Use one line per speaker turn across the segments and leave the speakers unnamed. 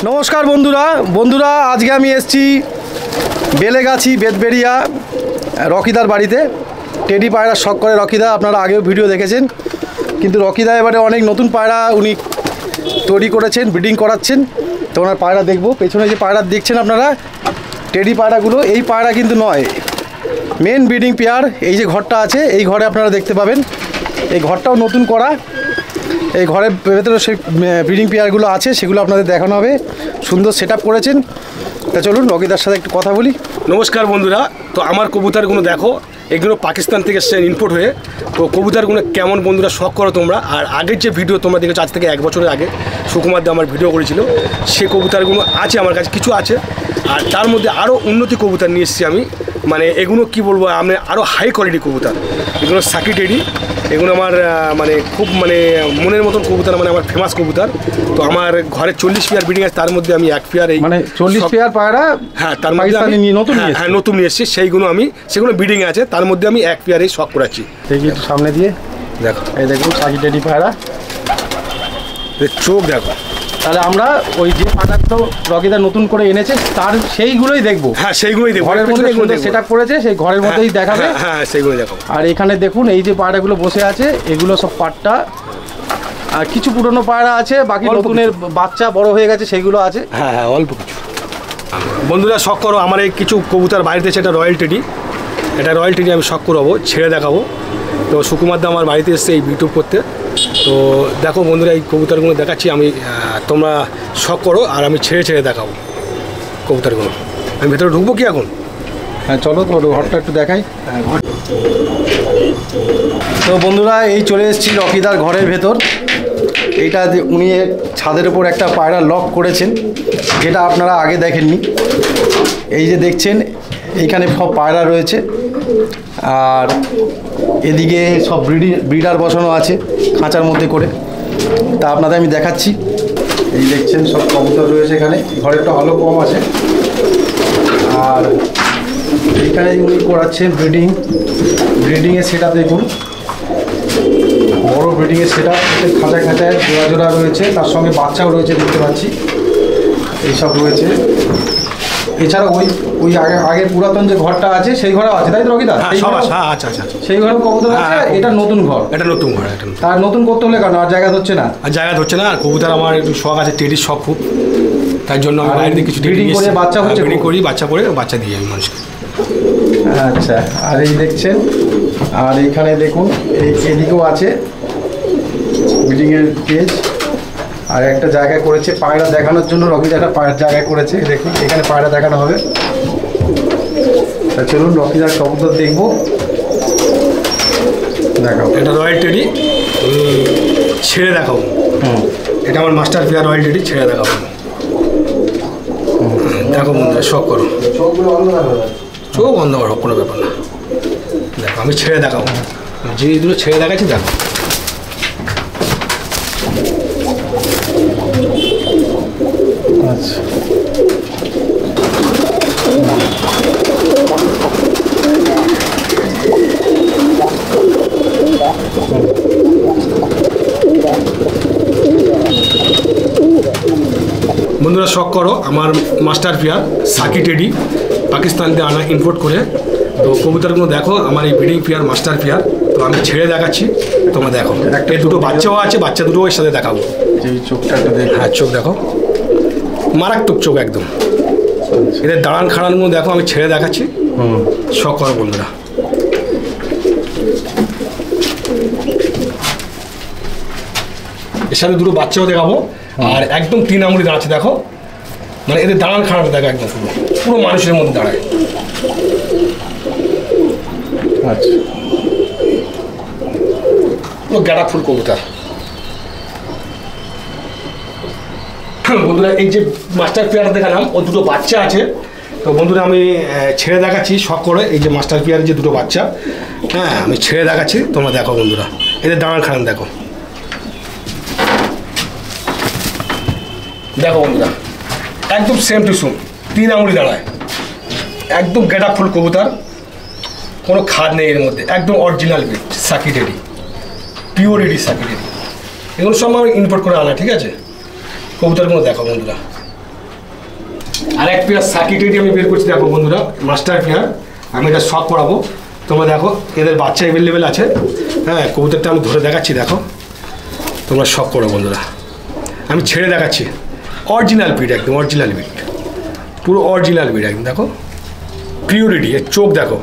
নমস্কার বন্ধুরা আজকে আমি এসেছি বেলেগাছি বেতবেড়িয়া রকিদার বাড়িতে। টেডি পায়রা শখ করে রকিদা, আপনারা আগেও ভিডিও দেখেছেন, কিন্তু রকিদা এবারে অনেক নতুন পায়রা উনি তৈরি করেছেন, ব্রিডিং করাচ্ছেন। তো ওনার পায়রা দেখবো। পেছনে যে পায়রা দেখছেন আপনারা টেডি পায়রাগুলো, এই পায়রা কিন্তু নয়, মেন ব্রিডিং পেয়ার। এই যে ঘরটা আছে, এই ঘরে আপনারা দেখতে পাবেন, এই ঘরটাও নতুন করা। এই ঘরের ভেতরে সেই ব্রিডিং পেয়ারগুলো আছে, সেগুলো আপনাদের দেখানো হবে। সুন্দর সেট আপ করেছেন। তা চলুন রকিদার সাথে একটু কথা বলি।
নমস্কার বন্ধুরা, তো আমার কবুতরগুলো দেখো, এগুলো পাকিস্তান থেকে এসছে ইম্পোর্ট হয়ে। তো কবুতরগুলো কেমন বন্ধুরা শখ করো তোমরা। আর আগের যে ভিডিও তোমরা দেখেছো আজ থেকে 1 বছরের আগে সুকুমার দা আমার ভিডিও করেছিল, সে কবুতরগুলো আছে আমার কাছে, কিছু আছে। আর তার মধ্যে আরও উন্নতি কবুতর নিয়ে এসেছি আমি। মানে এগুলো কি বলবো, আমি আরও হাই কোয়ালিটি কবুতর। এগুলো সাকি টেডি, এগুলো আমার মানে খুব মানে মনের মতন কবুতর, মানে আমার ফেমাস কবুতর। তো আমার ঘরে 40 পেয়ার ব্রিডিং আছে, তার মধ্যে আমি 1 পেয়ার, এই
মানে 40 পেয়ার পায়রা,
হ্যাঁ তার মধ্যে আমি নতুন নিয়ে এসেছি, সেইগুলো আমি সেগুলো ব্রিডিং আছে, তার মধ্যে আমি 1 পেয়ার এই শখ করাচ্ছি।
দেখি একটু সামনে দিয়ে দেখো, এই দেখুন সাকি টেডি পায়রা,
চোখ দেখো।
তাহলে আমরা ওই যে পায়রাগুলো রকিদা নতুন করে এনেছে তার সেইগুলোই দেখবো।
হ্যাঁ সেইগুলোই দেখবো,
ঘরের মধ্যে সেট আপ করেছে, সেই ঘরের মধ্যেই দেখাবে।
হ্যাঁ সেইগুলো দেখো।
আর এখানে দেখুন এই যে পায়রাগুলো বসে আছে, এগুলো সব পাট্টা। আর কিছু পুরনো পায়রা আছে, বাকি নতুনের বাচ্চা বড় হয়ে গেছে সেগুলো আছে।
হ্যাঁ হ্যাঁ অল্প কিছু। বন্ধুরা শখ করো, আমার এই কিছু কবুতর বাড়িতে আছে। এটা রয়্যাল টেডি, এটা রয়্যাল টেডি আমি শখ করাবো, ছেড়ে দেখাবো। তো সুকুমার দা আমার বাড়িতে এসছে এই ইউটিউব করতে। তো দেখো বন্ধুরা, এই কবুতরগুলো দেখাচ্ছি আমি, তোমরা শখ করো আর আমি ছেড়ে দেখাবো কবুতরগুলো। আমি ভেতরে ঢুকবো কি এখন?
হ্যাঁ চলো, তো ঘরটা একটু দেখাই। তো বন্ধুরা এই চলে এসেছি রকিদার ঘরের ভেতর। এইটা উনি ছাদের উপর একটা পায়রা লক করেছেন, যেটা আপনারা আগে দেখেননি। এই যে দেখছেন এইখানে সব পায়রা রয়েছে, আর এদিকে সব ব্রিডার বসানো আছে খাঁচার মধ্যে করে। তা আপনাদের আমি দেখাচ্ছি। এই দেখছেন সব কবুতর রয়েছে এখানে, ঘরেরটা আলো কম আছে। আর এইখানে উনি করাচ্ছেন ব্রিডিংয়ের সেট আপ। দেখুন বড় ব্রিডিংয়ের সেট আপ, খাঁচায় জোড়া রয়েছে, তার সঙ্গে বাচ্চাও রয়েছে দেখতে পাচ্ছি, এইসব রয়েছে। এছাড়া ওই আগের পুরাতন যে ঘরটা আছে সেই ঘরেও আছে, তাই তো রকিদা?
আচ্ছা,
সেই ঘরেও কবুতর আছে। এটা নতুন ঘর,
এটা নতুন ঘর।
তার নতুন করতে হলে কেন, আর জায়গা ধরছে না?
আর জায়গা ধরছে না। আর কবুতর আমার একটু শখ আছে, টেডির শখ খুব, তার জন্য আমি বাইরে কিছু
ব্রিডিং করে বাচ্চা হচ্ছে,
ব্রিডিং করি, বাচ্চা করে বাচ্চা দিই আমি মানুষকে।
আচ্ছা, আর এই দেখছেন, আর এইখানে দেখুন এদিকেও আছে ব্রিডিংয়ের কেজ। আর একটা জায়গা করেছে পায়রা দেখানোর জন্য, রকিদা একটা পায়রার জায়গা করেছে। দেখুন এখানে পায়রা দেখানো হবে। তা চলুন রকিদার কবুতর দেখবো, দেখাও।
এটা রয়্যাল টেডি, ছেড়ে দেখাবো। এটা আমার মাস্টার পেয়ার রয়্যাল টেডি, ছেড়ে দেখাবো। দেখো বন্ধুরা শখ করো, চোখ বন্ধ করো, কোনো ব্যাপার না। দেখো আমি ছেড়ে দেখাবো, যেগুলো ছেড়ে দেখাচ্ছি দেখো।
আচ্ছা,
বন্ধুরা শখ করো, আমার মাস্টার পেয়ার সাকি টেডি, পাকিস্তান থেকে আনা ইম্পোর্ট করে। তো কবুতরগুলো দেখো, আমার এই ব্রিডিং পেয়ার মাস্টার পেয়ার। তো আমি ছেড়ে দেখাচ্ছি, তোমরা দেখো। এই দুটো বাচ্চাও আছে, বাচ্চা দুটো এর সাথে দেখাবো।
চোখটা দেখো।
হ্যাঁ চোখ দেখো, মারাত্মক চোখ একদম। এদের দাঁড়ান খাড়ানগুলো দেখো, আমি ছেড়ে দেখাচ্ছি। শখ করো বন্ধুরা। এর সাথে দুটো বাচ্চাও দেখাবো। আর একদম 3 আঙুলি দাঁড়াচ্ছে দেখো, মানে এদের দাঁড়ান খাড়ানো দেখো, একদম পুরো মানুষের মধ্যে দাঁড়ায়।
আচ্ছা,
পুরো গ্যাড়া ফুল কবুতর। বন্ধুরা এই যে মাস্টার পেয়ার দেখালাম, ও দুটো বাচ্চা আছে। তো বন্ধুরা আমি ছেড়ে দেখাচ্ছি শখ করে, এই যে মাস্টার পেয়ারের যে দুটো বাচ্চা, হ্যাঁ আমি ছেড়ে দেখাচ্ছি, তোমরা দেখো বন্ধুরা। এদের দাঁড়ান খাড়ান দেখো, দেখো বন্ধুরা একদম সেম টু সেম 3 আঙুলি দাঁড়ায়, একদম গেটা ফুল কবুতর, কোনো খাদ নেই এর মধ্যে, একদম অরিজিনাল ব্রিড সাকি টেডি, পিওর টেডি সাকি টেডি। এগুলো সব আমার ইম্পোর্ট করে আনা, ঠিক আছে? কবুতরগুলো দেখো বন্ধুরা, আর এক পেয়ার সাকিটেডি আমি বের করছি দেখো বন্ধুরা, মাস্টার পেয়ার। আমি এটা শখ করাবো, তোমরা দেখো এদের বাচ্চা অ্যাভেলেবেল আছে। হ্যাঁ, কবুতরটা আমি ধরে দেখাচ্ছি, দেখো তোমরা শখ করো বন্ধুরা। আমি ছেড়ে দেখাচ্ছি, অরিজিনাল বিট, একদম অরিজিনাল বিট, পুরো অরিজিনাল বিট একদম। দেখো পিউরিটি, এর চোখ দেখো,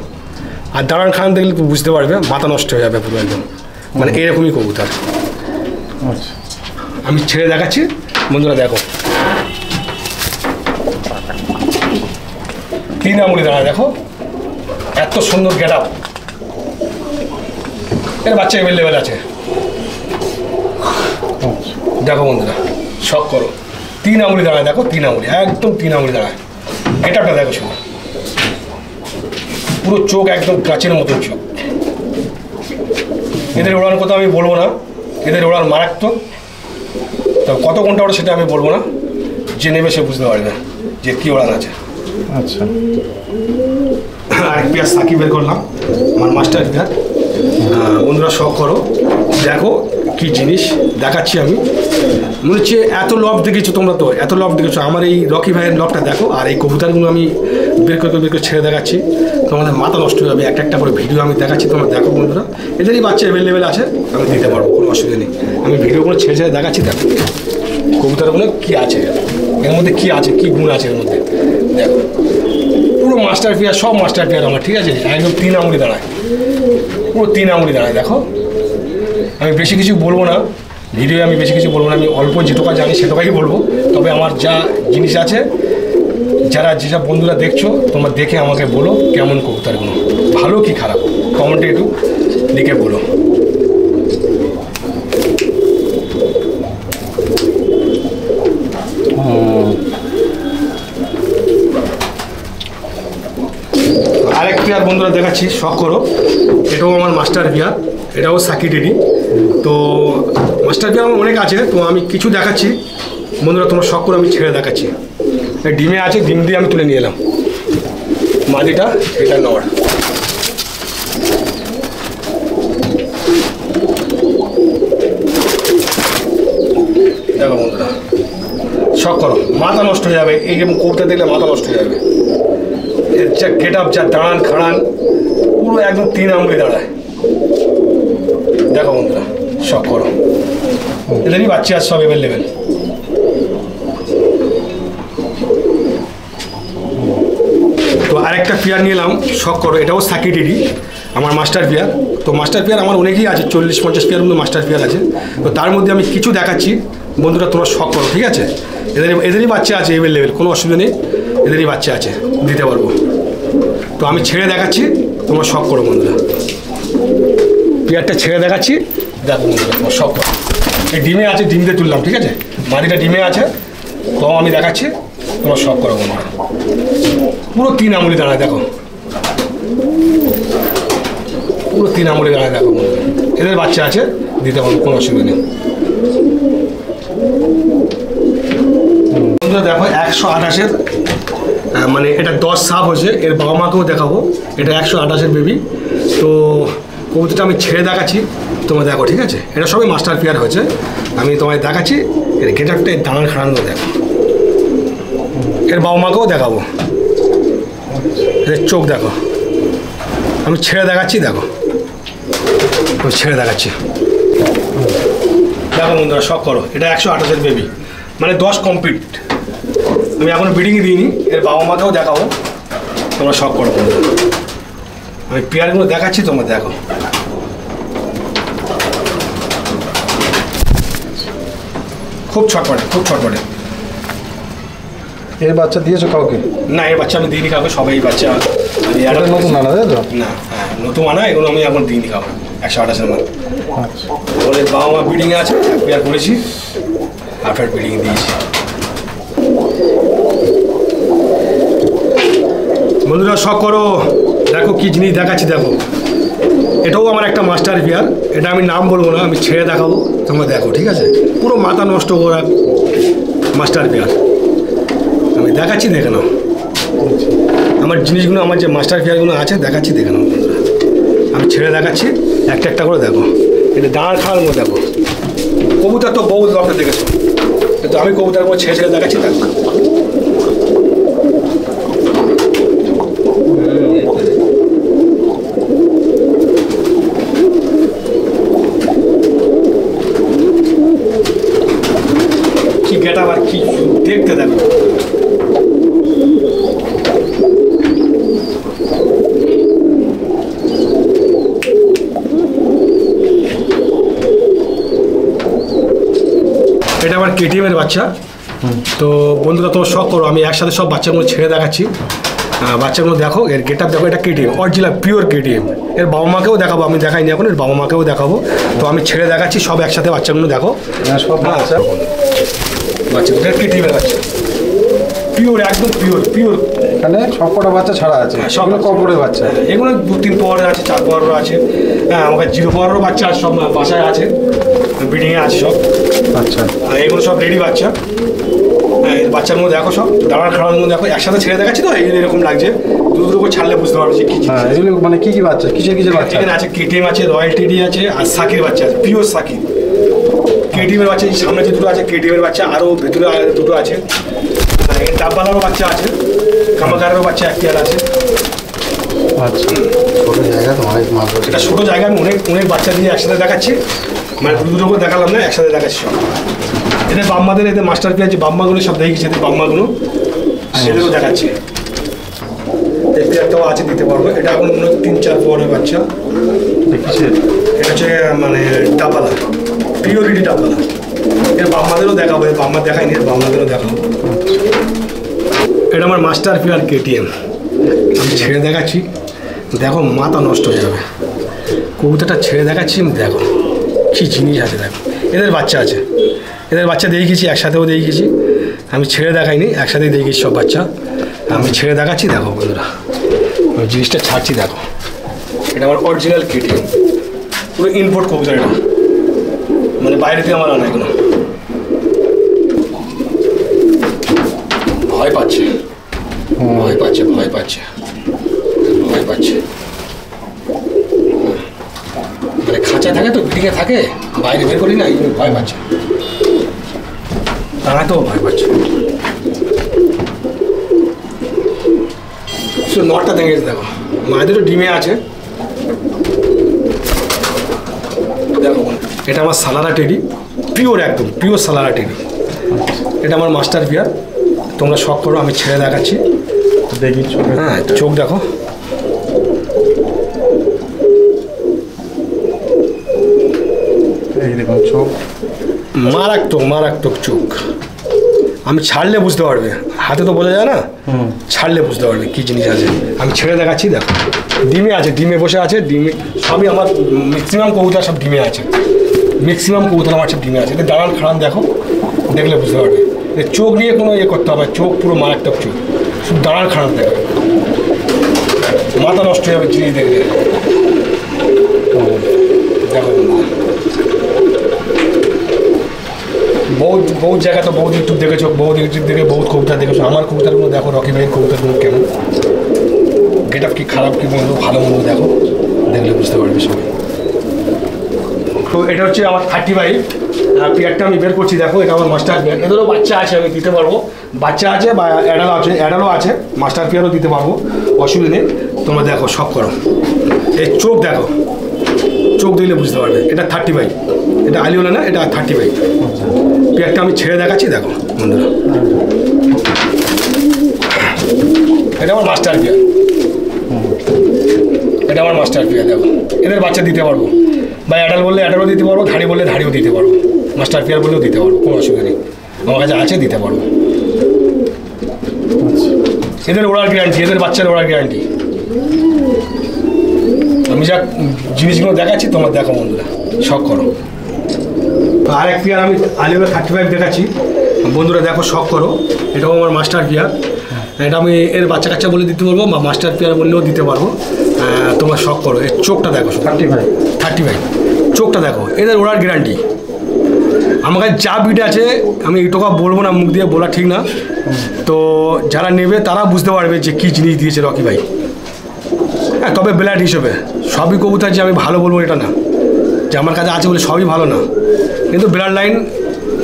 আর দাঁড়ান খান দেখলে তুমি বুঝতে পারবে, মাথা নষ্ট হয়ে যাবে পুরো একদম, মানে এরকমই কবুতর।
আচ্ছা,
আমি ছেড়ে দেখাচ্ছি বন্ধুরা, দেখো 3 আঙুলি দাঁড়ায়, দেখো এত সুন্দর গেট আপ। এর বাচ্চা অ্যাভেলেবেল আছে, দেখো বন্ধুরা শখ করো। 3 আঙুলি দাঁড়ায়, দেখো 3 আঙুলি, একদম 3 আঙুলি দাঁড়ায়। গেট আপটা দেখো শুধু, পুরো চোখ একদম কাচের মতন চোখ। এদের ওড়ার কথা আমি বলবো না, এদের ওড়ার মারাত্মক। তো কত ঘন্টা ওড়ে সেটা আমি বলবো না, যে নেবে সে বুঝতে পারবে যে কী ওড়ান আছে।
আচ্ছা,
আরেক পেয়ার সাকি বের করলাম, আমার মাস্টার পেয়ার। বন্ধুরা শখ করো, দেখো কি জিনিস দেখাচ্ছি আমি। মনে হচ্ছে এত লব দেখেছো তোমরা, তো এত লব দেখেছো। আমার এই রকি ভাইয়ের লবটা দেখো, আর এই কবুতরগুলো আমি বের করে ছেড়ে দেখাচ্ছি, তোমাদের মাথা নষ্ট হয়ে যাবে। একটা করে ভিডিও আমি দেখাচ্ছি, তোমরা দেখো বন্ধুরা। এদেরই বাচ্চা অ্যাভেলেবেল আছে, আমি দিতে পারবো, কোনো অসুবিধা নেই। আমি ভিডিওগুলো ছেড়ে দেখাচ্ছি, দেখো কবুতরগুলো কী আছে এর মধ্যে, কী আছে, কী গুণ আছে এর মধ্যে, দেখো পুরো মাস্টার পেয়ার, সব মাস্টার পেয়ার আমার, ঠিক আছে। একদম 3 আঙুলি দাঁড়ায়, পুরো 3 আঙুলি দাঁড়ায়, দেখো। আমি বেশি কিছু বলবো না ভিডিও, আমি বেশি কিছু বলবো না, আমি অল্প যেটুকু জানি সেটুকাই বলবো। তবে আমার যা জিনিস আছে, যারা যেসব বন্ধুরা দেখছো, তোমরা দেখে আমাকে বলো কেমন কবুতরগুলো, ভালো কি খারাপ, কমেন্টে একটু লিখে বলো। আরেক পেয়ার বন্ধুরা দেখাচ্ছি, শখ করো। এটাও আমার মাস্টার পেয়ার, এটাও সাকিটেডি। তো মাস্টার পেয়ার আমার অনেক আছে, তো আমি কিছু দেখাচ্ছি বন্ধুরা, তোমরা শখ করে আমি ছেড়ে দেখাচ্ছি। ডিমে আছে, ডিম দিয়ে আমি তুলে নিয়ে এলাম। মাদিটা, এটা নড়। দেখো বন্ধুরা শখ করো, মাথা নষ্ট হয়ে যাবে। এই যেমন কবুতর দেখলে মাথা নষ্ট হয়ে যাবে। এর যা গেট আপ, যা দাঁড়ান খাড়ান, পুরো একদম 3 আঙুলি দাঁড়ায়। দেখো বন্ধুরা শখ করো, এদেরই বাচ্চা আছে সব অ্যাভেলেবেল। তো আরেকটা পেয়ার নিলাম, শখ করো। এটাও সাকিটেডি, আমার মাস্টার পেয়ার। তো মাস্টার পেয়ার আমার অনেকেই আছে, 40-50 পেয়ার মধ্যে মাস্টার পেয়ার আছে। তো তার মধ্যে আমি কিছু দেখাচ্ছি বন্ধুরা, তোমরা শখ করো, ঠিক আছে। এদেরই বাচ্চা আছে অ্যাভেলেবেল, কোনো অসুবিধা নেই, এদেরই বাচ্চা আছে, দিতে পারবো। তো আমি ছেড়ে দেখাচ্ছি, তোমরা শখ করো বন্ধুরা। পেয়ারটা ছেড়ে দেখাচ্ছি, দেখো বন্ধুরা তোমার শখ করো। এই ডিমে আছে, ডিম দিয়ে তুললাম, ঠিক আছে। মাদিটা ডিমে আছে, তো আমি দেখাচ্ছি, তোমার শখ করো বন্ধুরা। পুরো 3 আঙুলি দাঁড়ায়, দেখো পুরো 3 আঙুলি দাঁড়ায়, দেখো বন্ধুরা। এদের বাচ্চা আছে, দিতে পারবো, কোনো অসুবিধা নেই বন্ধুরা। দেখো 128-এর, মানে এটা 10 সাপ হয়েছে। এর বাবা মাকেও দেখাবো, এটা 128-এর বেবি। তো কবুতরটা আমি ছেড়ে দেখাচ্ছি, তোমরা দেখো, ঠিক আছে। এটা সবই মাস্টার পেয়ার হয়েছে, আমি তোমায় দেখাচ্ছি। এর গেট আপটা, দাঁড়ান খাড়ানো দেখো। এর বাবা মাকেও দেখাবো, এদের চোখ দেখো। আমি ছেড়ে দেখাচ্ছি, দেখো আমি ছেড়ে দেখাচ্ছি, দেখো বন্ধুরা শখ করো। এটা 128-এর বেবি, মানে 10 কমপ্লিট। আমি এখনো ব্রিডিংই দিইনি, এর বাবা মাকেও দেখাবো, তোমরা শখ করো বন্ধুরা। আমি পেয়ারগুলো দেখাচ্ছি, তোমরা দেখো। খুব ছটপটে, খুব ছটপটে।
এর বাচ্চা দিয়েছো কাউকে?
না, এর বাচ্চা আমি দিইনি কাউকে, সবাই বাচ্চা
নতুন আনা, তাই তো?
না, হ্যাঁ নতুন আনা, এগুলো আমি এখন দিইনি কাউকে। 128-এর মাল।
আচ্ছা,
ওর বাবা মা ব্রিডিংয়ে আছে, পেয়ার করেছি, আফটার ব্রিডিং দিয়েছি। বন্ধুরা শখ করো, দেখো কি জিনিস দেখাচ্ছি, দেখো। এটাও আমার একটা মাস্টার পেয়ার, এটা আমি নাম বলবো না, আমি ছেড়ে দেখাবো, তোমরা দেখো, ঠিক আছে। পুরো মাথা নষ্ট করা মাস্টার পেয়ার আমি দেখাচ্ছি, দেখে নাও। আমার জিনিসগুলো, আমার যে মাস্টার পেয়ারগুলো আছে দেখাচ্ছি, দেখে নাও বন্ধুরা। আমি ছেড়ে দেখাচ্ছি, একটা একটা করে দেখো। এটা দাঁড় খাওয়ার মধ্যে দেখো। কবুতর তো বহু লপটা দেখেছো, কিন্তু আমি কবুতরগুলো ছেড়ে ছেড়ে দেখাচ্ছি, দেখো KTM এর বাচ্চা। তো বন্ধুরা তোমরা শখ করো, আমি একসাথে সব বাচ্চাগুলো ছেড়ে দেখাচ্ছি। বাচ্চাগুলো দেখো, এর গেট আপ দেখো, এটা KTM অরিজিনাল পিওর KTM। এর বাবা মাকেও দেখাবো, আমি দেখাইনি এখন, এর বাবা মাকেও দেখাবো। তো আমি ছেড়ে দেখাচ্ছি সব একসাথে, বাচ্চাগুলো দেখো।
সব বাচ্চা
এটা KTM এর বাচ্চা, পিওর, একদম পিওর।
এখানে সব কটা বাচ্চা ছাড়া আছে, সবগুলো কপরের বাচ্চা।
এগুলো 2-3 পাওয়ারের আছে, 4 পাওয়ারেরও আছে। হ্যাঁ, আমার 0 পাওয়ারেরও বাচ্চা আছে, সব বাসায় আছে, ব্রিডিংয়ে আছে সব।
আচ্ছা,
এগুলো সব রেডি বাচ্চা। হ্যাঁ, বাচ্চাগুলো দেখো, সব দাঁড়ার খাড়ানো দেখো, একসাথে ছেড়ে দেখাচ্ছি তো এরকম লাগছে। দুটো করে ছাড়লে বুঝতে পারবে যে কি।
হ্যাঁ, এগুলো মানে কি বাচ্চা, কিসের বাচ্চা?
এখানে আছে KTM আছে, রয়্যাল টিডি আছে, আর সাকির বাচ্চা আছে, পিওর সাকির। KTM এর বাচ্চা, সামনে যে দুটো আছে KTM এর বাচ্চা, আরও ভেতরে দুটো আছে। ডাববালারও বাচ্চা আছে, কামাকারেরও বাচ্চা এক পেয়ার আছে।
আচ্ছা, ছোটো জায়গা তো অনেক মাছ।
এটা ছোটো জায়গা, আমি অনেক বাচ্চা দিয়ে একসাথে দেখাচ্ছি, মানে দুটো করে দেখালাম না, একসাথে দেখাচ্ছি সব। এদের বাম্মাদের, এদের মাস্টার পেয়ার যে বাম্মাগুলো সব দেখিয়েছি, এদের বাম্মাগুলো সেগুলো দেখাচ্ছি। এই পেয়ারটাও আছে, দিতে পারবো। এটা এখন 3-4 পাওয়ারের বাচ্চা। এটা হচ্ছে মানে ডাববালা, পিওরিটি ডাববালা। এর বাম্মাদেরও দেখাবো, এর বাম্মা দেখায়নি, এর বাম্মাদেরও দেখাবো। এটা আমার মাস্টার পেয়ার KTM, আমি ছেড়ে দেখাচ্ছি, দেখো মাথা নষ্ট হয়ে যাবে। কবুতরটা ছেড়ে দেখাচ্ছি, দেখো কী জিনিস আছে, দেখো এদের বাচ্চা আছে, এদের বাচ্চা দিয়ে গেছি, একসাথেও দিয়ে গেছি। আমি ছেড়ে দেখাইনি, একসাথেই দিয়ে গেছি সব বাচ্চা। আমি ছেড়ে দেখাচ্ছি, দেখো বন্ধুরা, আমি জিনিসটা ছাড়ছি, দেখো এটা আমার অরিজিনাল KTM, পুরো ইনপোর্ট কবুতর। এটা মানে বাইরে থেকে আমার আনা এগুলো। ভয় পাচ্ছে, ভয় পাচ্ছে, ভয় পাচ্ছে, ভয় পাচ্ছে। মানে খাঁচায় থাকে তো, বিল্ডিংয়ে থাকে, বাইরে বের করি না, এই ভয় পাচ্ছে, দাঁড়াতেও ভয় পাচ্ছে। শুধু নটটা দেখে দেখো, মায়েদেরও ডিমে আছে। দেখো, এটা আমার সালারা টেডি, পিওর, একদম পিওর সালারা টেডি। এটা আমার মাস্টার পেয়ার, তোমরা শখ করো, আমি ছেড়ে দেখাচ্ছি।
দেখি চোখ।
হ্যাঁ, চোখ দেখো,
এই দেখুন চোখ,
মারাত্মক চোখ। আমি ছাড়লে বুঝতে পারবে, হাতে তো বোঝা যায় না, ছাড়লে বুঝতে পারবে কী জিনিস আছে। আমি ছেড়ে দেখাচ্ছি, দেখো ডিমে আছে, ডিমে বসে আছে, ডিমে সবই আমার ম্যাক্সিমাম কবুতর সব ডিমে আছে, ম্যাক্সিমাম কবুতর আমার সব ডিমে আছে। এদের দাঁড়ান খাড়ান দেখো, দেখলে বুঝতে পারবে। চোখ নিয়ে কোনো ইয়ে করতে হবে, চোখ পুরো মারাত্মক চোখ, শুধু দাঁড়ান খাড়ান দেখবে, মাথা নষ্ট হয়ে যাবে জিনিস দেখলে। দেখো বহুত জায়গা তো বহুত ইউটিউব দেখেছো, বহুত ইউটিউব দেখে বহুত কবুতর দেখেছো। আমার কবুতরগুলো দেখো, রকি ভাইয়ের কবুতরগুলো কেমন, গেট আপ কি খারাপ কি মন্দ, ভালো মন্দ দেখো, দেখলে বুঝতে পারবে সবাই। তো এটা হচ্ছে আমার 35 পেয়ারটা আমি বের করছি, দেখো এটা আমার মাস্টার পেয়ার। এদেরও বাচ্চা আছে, আমি দিতে পারবো, বাচ্চা আছে বা অ্যাডালও আছে, মাস্টার পেয়ারও দিতে পারবো, অসুবিধা নেই। তোমরা দেখো, শখ করো, এই চোখ দেখো, চোখ দিলে বুঝতে পারবে। এটা 35, এটা আলিওলা না, এটা 35 পেয়ারটা আমি ছেড়ে দেখাচ্ছি, দেখো বন্ধুরা। এটা আমার মাস্টার পেয়ার, এটা আমার মাস্টার পেয়ার। দেখো এদের বাচ্চা দিতে পারবো, বা অ্যাডাল বললে অ্যাডালও দিতে পারবো, ধাড়ি বললে ধাড়িও দিতে পারবো, মাস্টার পেয়ার বললেও দিতে পারবো, কোনো অসুবিধা নেই, আমার কাছে আছে, দিতে পারবো। এদের ওড়ার গ্যারান্টি, এদের বাচ্চার ওড়ার গ্যারান্টি। আমি যা জিনিসগুলো দেখাচ্ছি তোমার দেখো বন্ধুরা, শখ করো। আর এক পেয়ার আমি আলিওলা 35 দেখাচ্ছি, বন্ধুরা দেখো, শখ করো। এটাও আমার মাস্টার পেয়ার, এটা আমি এর বাচ্চা কাচ্চা বলে দিতে পারবো, বা মাস্টার পেয়ার বললেও দিতে পারবো। তোমার শখ করো, এর চোখটা দেখো, 35 চোখটা দেখো, এদের ওড়ার গ্যারান্টি। আমার কাছে যা বিট আছে, আমি এইটুকু বলবো না, মুখ দিয়ে বলা ঠিক না। তো যারা নেবে তারা বুঝতে পারবে যে কী জিনিস দিয়েছে রকি ভাই। হ্যাঁ, তবে ব্লাড হিসেবে সবই কবুতর যে আমি ভালো বলবো এটা না, যে আমার কাছে আছে বলে সবই ভালো না, কিন্তু ব্লাড লাইন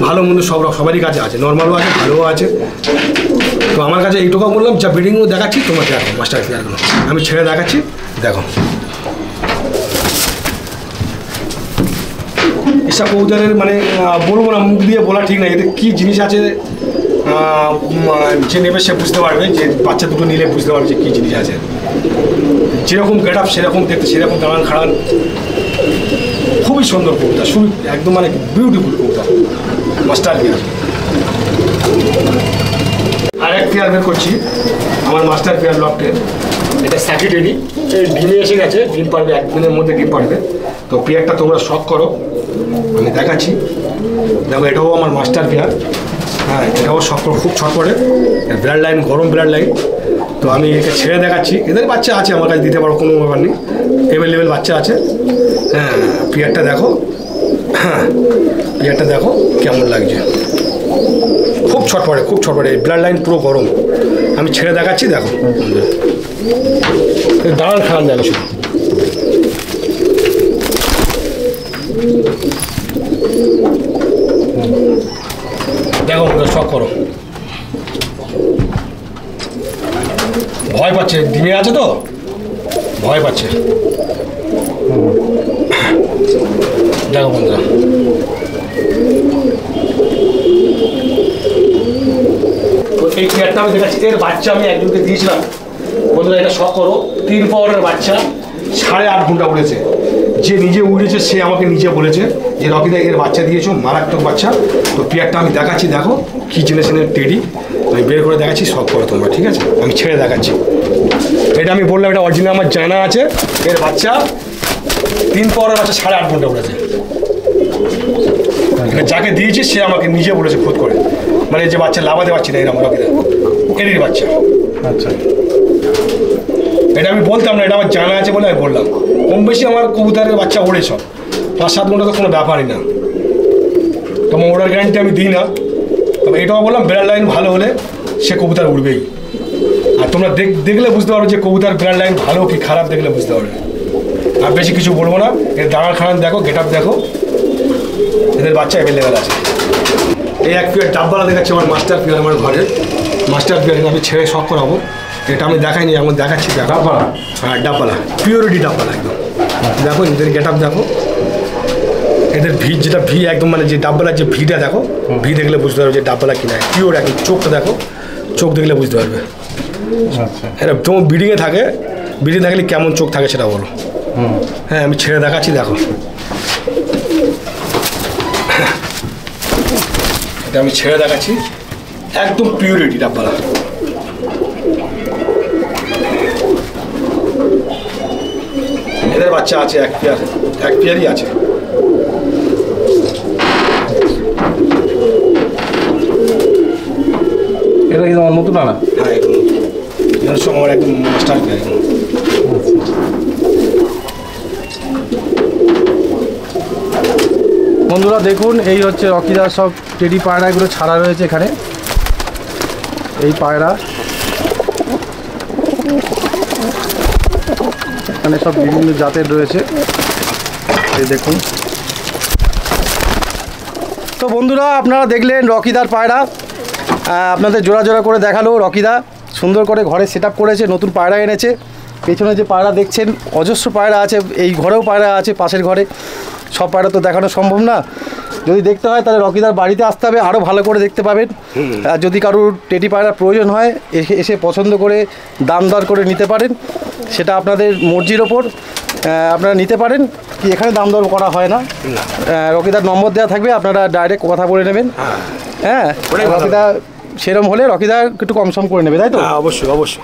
ভালো মন্দ সবারই কাছে আছে, নর্মালও আছে, ভালোও আছে। তো আমার কাছে এইটুকু বললাম, যা ব্রিডিংগুলো দেখাচ্ছি তোমার দেখো, মাস্টার পেয়ারগুলো আমি ছেড়ে দেখাচ্ছি, দেখো এসব কবুতরের মানে বলবো না, মুখ দিয়ে বলা ঠিক না, এতে কী জিনিস আছে যে নেবে সে বুঝতে পারবে, যে বাচ্চা দুটো নিলে বুঝতে পারবে যে কী জিনিস আছে। যেরকম গেট আপ সেরকম দেখতে, সেরকম দাঁড়ান খাড়ান, খুবই সুন্দর কবুতর, একদম মানে বিউটিফুল কবুতর, মাস্টার পেয়ার। আর এক পেয়ার বের করছি আমার মাস্টার পেয়ার লকটের, এটা স্যাকিটেরই, এই ডিমে এসে গেছে, ডিম পারবে, একদিনের মধ্যে ডিম পারবে। তো পেয়ারটা তোমরা শখ করো, আমি দেখাচ্ছি। দেখো এটাও আমার মাস্টার পেয়ার, হ্যাঁ এটাও শখ করো, খুব ছট পড়ে, ব্লাড লাইন, গরম ব্লাড লাইন। তো আমি একে ছেড়ে দেখাচ্ছি, এদের বাচ্চা আছে আমার কাছে, দিতে পারো, কোনো ব্যাপার নেই, অ্যাভেলেবেল বাচ্চা আছে। হ্যাঁ পেয়ারটা দেখো, হ্যাঁ পেয়ারটা দেখো কেমন লাগছে, খুব ছট পড়ে, খুব ছট পড়ে, ব্লাড লাইন পুরো গরম। আমি ছেড়ে দেখাচ্ছি, দেখো দাঁড়ান খান, দেখো শুধু দেখো, শখ করো। ভয় পাচ্ছে, ডিমে আছে তো ভয় পাচ্ছে। দেখো বন্ধুরা, তো এই পেয়ারটা আমি দেখাচ্ছি, এর বাচ্চা আমি একজনকে দিয়েছিলাম বন্ধুরা, এটা শখ করো, 3 পাওয়ারের বাচ্চা, 8.5 ঘন্টা উড়েছে। যে নিজে উড়েছে সে আমাকে নিজে বলেছে যে রকিদা এর বাচ্চা দিয়েছো, মারাত্মক বাচ্চা। তো পেয়ারটা আমি দেখাচ্ছি, দেখো কী জেনারেশনের টেডি, আমি বের করে দেখাচ্ছি, শখ করো তোমরা, ঠিক আছে? আমি ছেড়ে দেখাচ্ছি। এটা আমি বললাম এটা অরিজিনাল, আমার জানা আছে। এর বাচ্চা 3 পাওয়ারের বাচ্চা, 8.5 ঘন্টা উড়েছে। যাকে দিয়েছি সে আমাকে নিজে বলেছে খোঁজ করে, মানে যে বাচ্চা লাভাতে পারছি না এরকম রকিদা, এরই বাচ্চা।
আচ্ছা,
এটা আমি বলতাম না, এটা আমার জানা আছে বলে আমি বললাম। কম বেশি আমার কবুতরের বাচ্চা ওড়ে সব, 5-7 ঘন্টা তো কোনো ব্যাপারই না। তোমার ওড়ার গ্যারান্টি আমি দিই না, তবে এটাও বললাম ব্লাড লাইন ভালো হলে সে কবুতর উড়বেই। আর তোমরা দেখলে বুঝতে পারো যে কবুতর ব্লাড লাইন ভালো কি খারাপ, দেখলে বুঝতে পারবে। আর বেশি কিছু বলবো না, এর দাঁড়ান খান দেখো, গেট আপ দেখো, এদের বাচ্চা অ্যাভেলেবেল আছে। এই এক পেয়ার ডাব্বালা দেখাচ্ছি, আমার মাস্টার পেয়ার, আমার ঘরের মাস্টার পেয়ার, আমি ছেড়ে শখ করাবো। এটা আমি দেখাইনি, এখন দেখাচ্ছি। ডাব্বালা, হ্যাঁ ডাব্বালা, পিওরিটি ডাব্বালা একদম। দেখো এদের গেট আপ দেখো, এদের ভি, যেটা ভি একদম, মানে যে ডাব্বালার যে ভিটা দেখো, ভি দেখলে বুঝতে পারবে যে ডাব্বালা কিনা, পিওর একদম। চোখটা দেখো, চোখ দেখলে বুঝতে পারবে। এটা তোমার ব্রিডিংয়ে থাকে, ব্রিডিং থাকলে কেমন চোখ থাকে সেটা বলো। হ্যাঁ আমি ছেড়ে দেখাচ্ছি, দেখো এটা আমি ছেড়ে দেখাচ্ছি, একদম পিওরিটি ডাব্বালা। এদের বাচ্চা আছে এক পেয়ারই আছে।
এটা কি তোমার নতুন আনা?
হ্যাঁ একদম, এর সঙ্গে আমার একদম মাস্টার পেয়ার।
বন্ধুরা দেখুন, এই হচ্ছে রকিদার সব টেডি পায়রাগুলো ছাড়া রয়েছে এখানে। এই পায়রা এখানে সব বিভিন্ন জাতের রয়েছে, এই দেখুন। তো বন্ধুরা আপনারা দেখলেন রকিদার পায়রা, আপনাদের জোড়া জোড়া করে দেখালো। রকিদা সুন্দর করে ঘরে সেট আপ করেছে, নতুন পায়রা এনেছে। পেছনে যে পায়রা দেখছেন অজস্র পায়রা আছে, এই ঘরেও পায়রা আছে, পাশের ঘরে। সব পায়রা তো দেখানো সম্ভব না, যদি দেখতে হয় তাহলে রকিদার বাড়িতে আসতে হবে, আরও ভালো করে দেখতে পাবেন। আর যদি কারোর টেডি পায়রার প্রয়োজন হয় এসে পছন্দ করে দাম দর করে নিতে পারেন, সেটা আপনাদের মর্জির ওপর আপনারা নিতে পারেন। কি এখানে দাম দর করা হয় না, রকিদার নম্বর দেওয়া থাকবে, আপনারা ডাইরেক্ট কথা বলে নেবেন। হ্যাঁ রকিদা সেরকম হলে রকিদা একটু কম সম করে নেবে, তাই তো?
অবশ্যই অবশ্যই।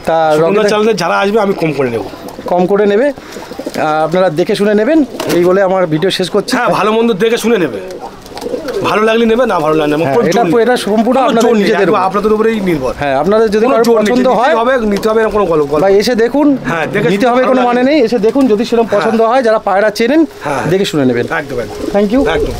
তা রকিদা
চ্যানেলে যারা আসবে আমি কম করে নেব,
কম করে নেবে, আপনারা দেখে শুনে নেবেন। এই বলে আমার ভিডিও শেষ করছি।
হ্যাঁ ভালো মন্দ দেখে শুনে নেবে, ভালো লাগলে নেবে, না ভালো লাগলে
এটা সম্পূর্ণ আপনাদের নিজেদের,
আপনাদের উপরেই নির্ভর।
হ্যাঁ আপনাদের যদি পছন্দ হয়
নিতে হবে, কোনো গল্প
ভাই এসে দেখুন। হ্যাঁ নিতে হবে কোনো মানে নেই, এসে দেখুন, যদি সেরকম পছন্দ হয়, যারা পায়রা চেনেন দেখে শুনে নেবেন।
একদম একদম,
থ্যাংক ইউ।
একদম।